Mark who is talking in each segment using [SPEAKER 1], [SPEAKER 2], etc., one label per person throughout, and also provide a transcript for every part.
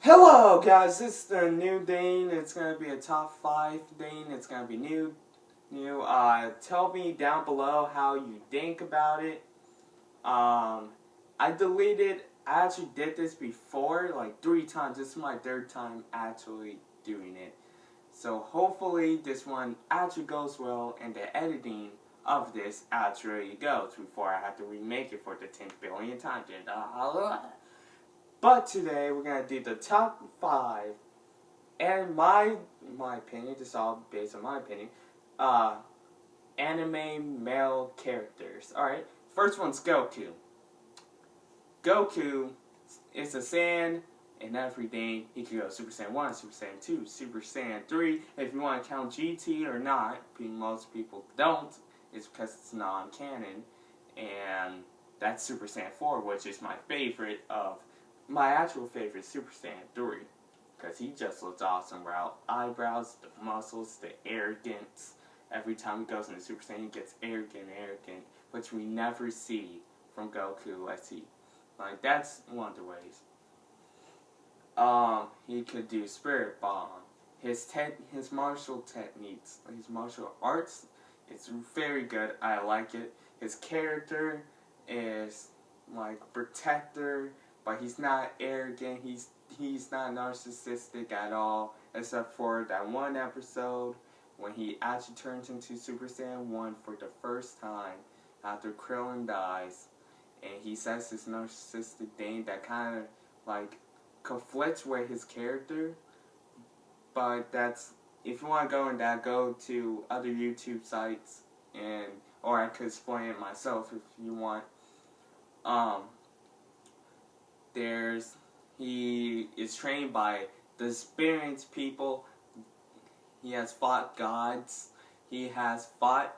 [SPEAKER 1] Hello guys, this is the new Dane. It's gonna be a top 5 Dane. It's gonna be new. Tell me down below how you think about it. I deleted. I actually did this before, like 3 times. This is my 3rd time actually doing it. So hopefully this one actually goes well, and the editing of this actually goes before I have to remake it for the 10th billion time. But today we're gonna do the top 5, and my opinion, this is all based on my opinion, anime male characters. Alright, first one's Goku. Goku is a Saiyan and everything. He can go Super Saiyan 1, Super Saiyan 2, Super Saiyan 3. If you want to count GT or not, most people don't. It's because it's non-canon. And that's Super Saiyan 4, which is my favorite of my actual favorite, Super Saiyan 3, because he just looks awesome. Eyebrows, the muscles, the arrogance. Every time he goes into Super Saiyan, he gets arrogant, which we never see from Goku. That's one of the ways. He could do Spirit Bomb. His martial techniques, his martial arts, it's very good. I like it. His character is like protector, but he's not arrogant. He's not narcissistic at all, except for that one episode when he actually turns into Super Saiyan 1 for the first time after Krillin dies, and he says this narcissistic thing that kind of like conflicts with his character. But that's, if you want to go in that, go to other YouTube sites, or I could explain it myself if you want. He is trained by the experienced people. He has fought gods. He has fought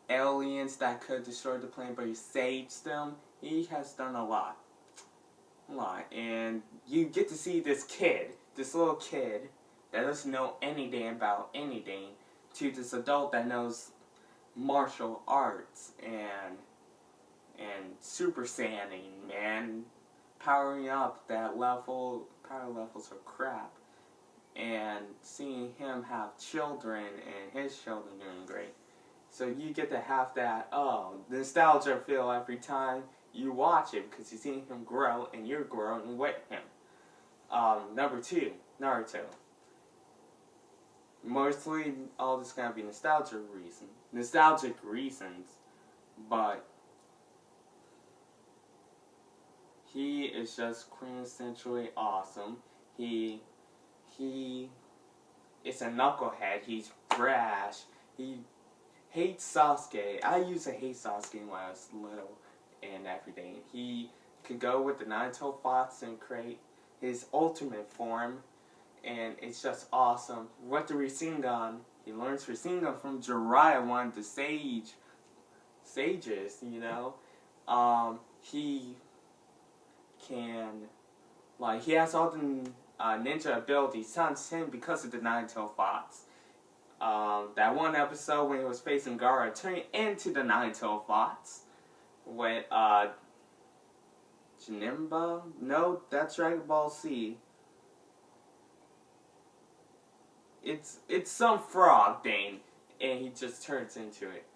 [SPEAKER 1] aliens that could destroy the planet, but he saves them. He has done a lot. And you get to see this little kid that doesn't know anything about anything, to this adult that knows martial arts and Super Saiyaning, man, powering up that power levels are crap, and seeing him have children and his children doing great. So you get to have that nostalgia feel every time you watch it, because you're seeing him grow and you're growing with him. Number 2, Naruto. Mostly all this is gonna be nostalgic reasons, but he is just quintessentially awesome. He is a knucklehead. He's brash. He hates Sasuke. I used to hate Sasuke when I was little and everything. He could go with the Naruto Fox and create his ultimate form, and it's just awesome. With the Rasengan, he learns Rasengan from Jiraiya, one of the sages, you know. He can, he has all the ninja abilities tons to him because of the Naruto Fox. That one episode when he was facing Gaara turning into the Naruto Fox with Janemba? No, that's Dragon Ball Z. It's some frog thing, and he just turns into it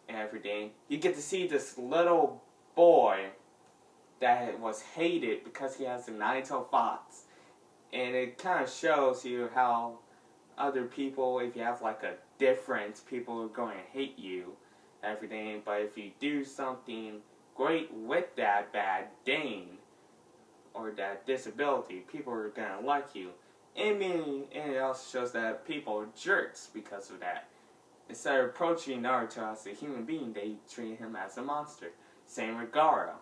[SPEAKER 1] and everything. You get to see this little boy that was hated because he has a Naruto Fox, and it kind of shows you how other people, if you have like a difference, people are going to hate you, everything. But if you do something great with that bad thing or that disability, people are going to like you. And it also shows that people are jerks because of that. Instead of approaching Naruto as a human being, they treat him as a monster. Same with Gaara.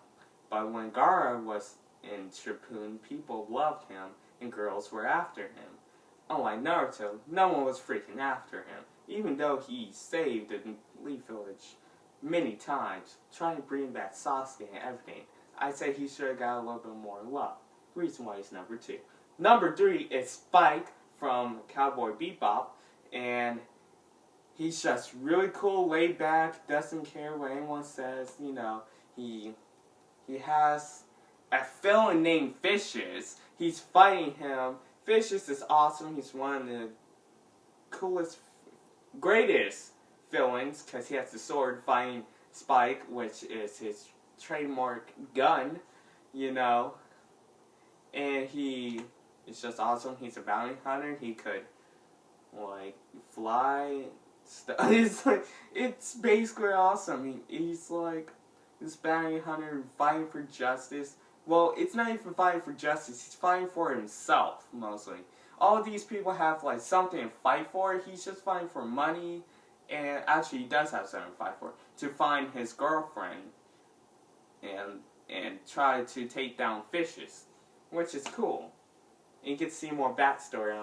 [SPEAKER 1] But when Gaara was in Shippuden, people loved him and girls were after him. Unlike Naruto, no one was freaking after him, even though he saved the Leaf Village many times, trying to bring back Sasuke and everything. I'd say he should have got a little bit more love. Reason why he's number 2. Number 3 is Spike from Cowboy Bebop, and he's just really cool, laid back, doesn't care what anyone says. You know, he has a villain named Vicious, he's fighting him. Vicious is awesome. He's one of the coolest, greatest villains because he has the sword fighting Spike, which is his trademark gun, you know. And he is just awesome. He's a bounty hunter. He could, like, fly. It's basically awesome. He's like this bounty hunter fighting for justice. Well, it's not even fighting for justice. He's fighting for himself, mostly. All of these people have, like, something to fight for. He's just fighting for money. And actually, he does have something to fight for. To find his girlfriend. And try to take down Vicious. Which is cool. And you get to see more backstory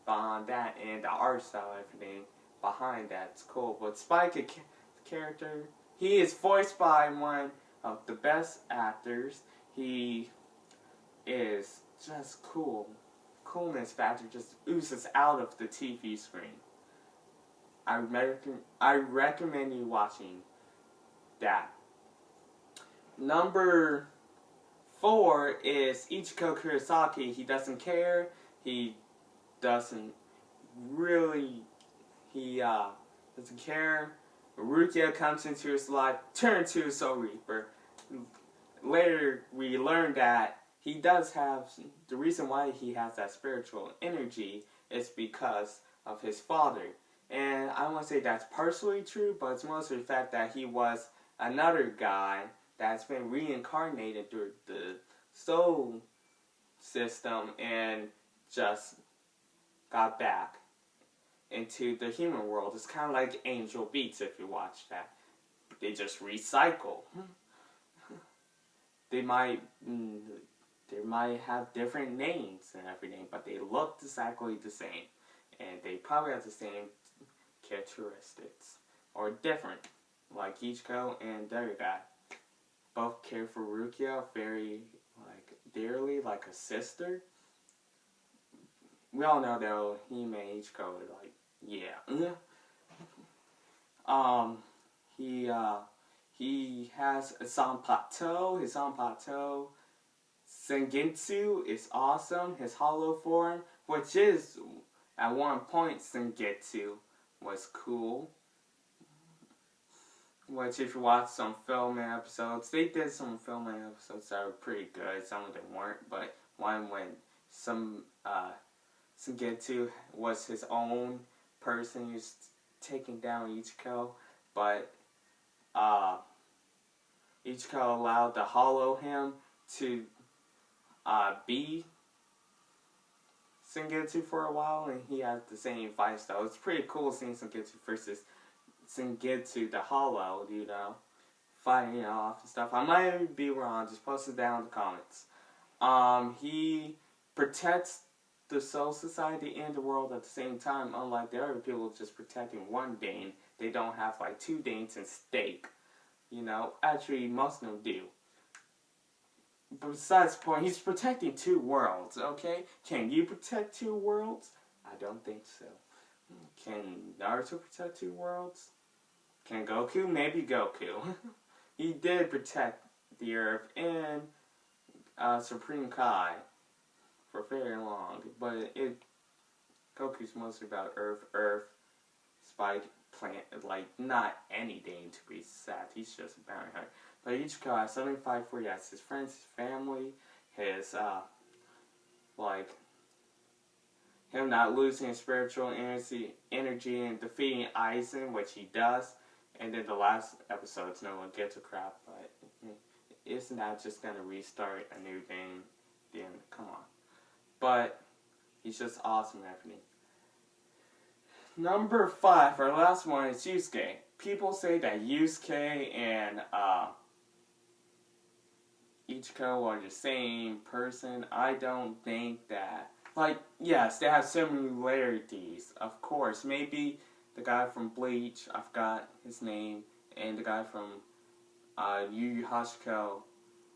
[SPEAKER 1] behind that. And the art style and everything behind that. It's cool. But Spike, a character, he is voiced by one of the best actors. He is just cool. Coolness factor just oozes out of the TV screen. I recommend you watching that. Number 4 is Ichiko Kurosaki. He doesn't care. He doesn't really. He doesn't care. Rukia comes into his life, turns to a Soul Reaper. Later, we learn that he does have, the reason why he has that spiritual energy is because of his father. And I want to say that's partially true, but it's mostly the fact that he was another guy that's been reincarnated through the soul system and just got back into the human world. It's kind of like Angel Beats if you watch that. They just recycle. They might have different names and everything, but they look exactly the same. And they probably have the same characteristics. Or different. Like Ichiko and the other guy. Both care for Rukia very, like, dearly, like a sister. We all know though, Hime and Ichiko are like, yeah. He has a Zanpakuto. His Zanpakuto Sengetsu is awesome. His hollow form, which is, at one point, Sengetsu was cool. Which, if you watch some filming episodes, they did some filming episodes that were pretty good. Some of them weren't, but one when some Sengetsu was his own person, he was taking down Ichiko, but Ichiko allowed the hollow him to be Sengetsu for a while, and he had the same fight style. It's pretty cool seeing Sengetsu versus Sengetsu the hollow, you know, fighting off and stuff. I might be wrong, just post it down in the comments. He protects the Soul Society and the world at the same time, unlike the other people just protecting one Dane. They don't have like 2 Danes in stake. You know, actually most of them do. But besides the point, he's protecting 2 worlds, okay? Can you protect 2 worlds? I don't think so. Can Naruto protect 2 worlds? Can Goku? Maybe Goku. He did protect the Earth and Supreme Kai for very long, but Goku's mostly about Earth, Spike, Plant, like, not any Dane to be sad. He's just a bounty hunter. But Ichiko has something to fight for. He has his friends, his family, his, like, him not losing his spiritual energy and defeating Aizen, which he does. And then the last episodes, no one gets a crap, but isn't that just gonna restart a new game? Then, come on. But he's just awesome at everything. Number 5, our last one is Yusuke. People say that Yusuke and Ichiko are the same person. I don't think that. Like, yes, they have similarities, of course. Maybe the guy from Bleach, I forgot his name, and the guy from Yu Yu Hakusho,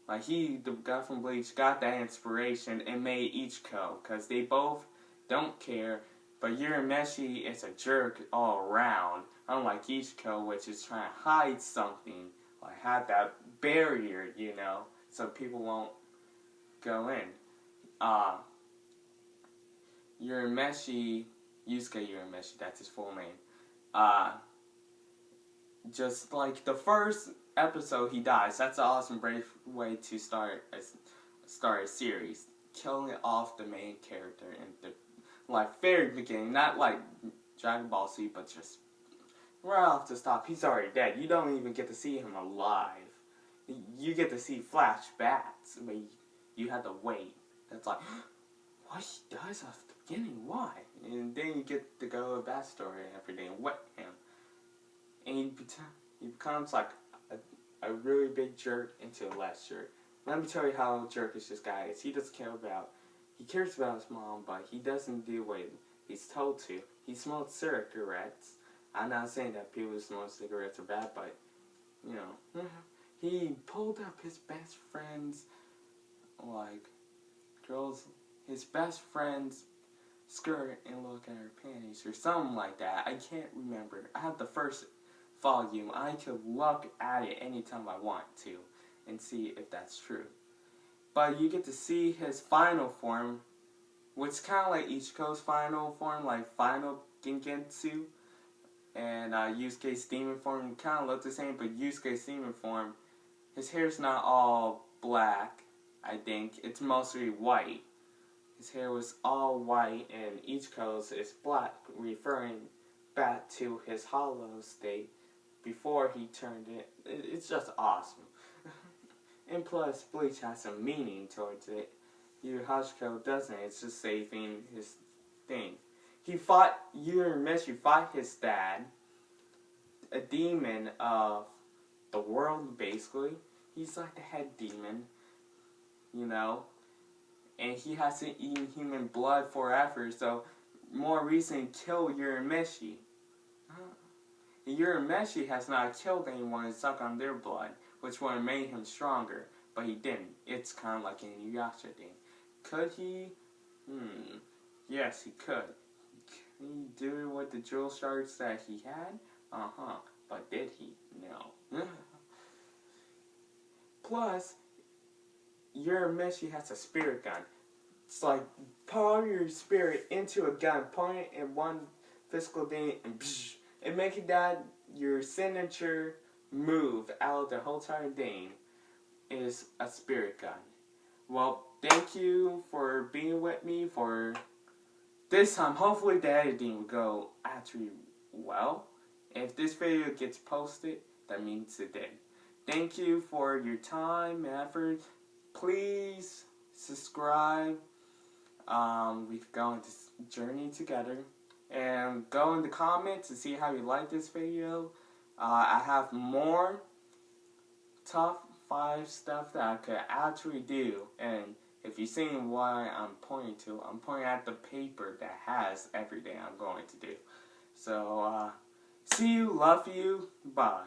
[SPEAKER 1] like, the guy from Bleach got that inspiration and made Ichiko, because they both don't care, but Urameshi is a jerk all around, unlike Ichiko, which is trying to hide something, like, have that barrier, you know, so people won't go in. Urameshi, Yusuke Urameshi, that's his full name. Just like the first episode, he dies. That's an awesome, brave way to start a series. Killing off the main character in the very beginning, not like Dragon Ball Z, but just right off the top, he's already dead. You don't even get to see him alive. You get to see flashbacks, but you have to wait. That's like, why he dies off the beginning? Why? And then you get to go a backstory and everything and wet him. And he becomes like a really big jerk until the last jerk. Let me tell you how jerkish this guy is. He cares about his mom, but he doesn't do what he's told to. He smokes cigarettes. I'm not saying that people who smoke cigarettes are bad, but, you know, he pulled up his best friend's, his best friend's skirt and look at her panties or something like that. I can't remember. I have the first volume. I could look at it anytime I want to and see if that's true. But you get to see his final form, which is kind of like Ichiko's final form, like Final Gengetsu. And Yusuke's demon form kind of look the same, but Yusuke's demon form, his hair's not all black, I think. It's mostly white. His hair was all white, and Ichiko's is black, referring back to his hollow state before he turned it. It's just awesome. And plus, Bleach has some meaning towards it. Yu Hachiko doesn't. It's just saving his thing. Urameshi fought his dad, a demon of the world, basically. He's like the head demon, you know. And he hasn't eaten human blood forever, so more reason to kill Urameshi. Urameshi has not killed anyone and sucked on their blood, which would have made him stronger, but he didn't. It's kind of like an Inuyasha thing. Could he? Yes, he could. Can he do it with the drill shards that he had? But did he? No. Plus, Urameshi has a spirit gun. It's like, pour your spirit into a gun, point it in one physical thing, and psh, and making that your signature move out of the whole entire thing is a spirit gun. Well, thank you for being with me for this time. Hopefully the editing will go actually well. If this video gets posted, that means it did. Thank you for your time and effort. Please subscribe. We can go on this journey together. And go in the comments to see how you like this video. I have more top 5 stuff that I could actually do. And if you've seen what I'm pointing at the paper that has everything I'm going to do. So, see you, love you, bye.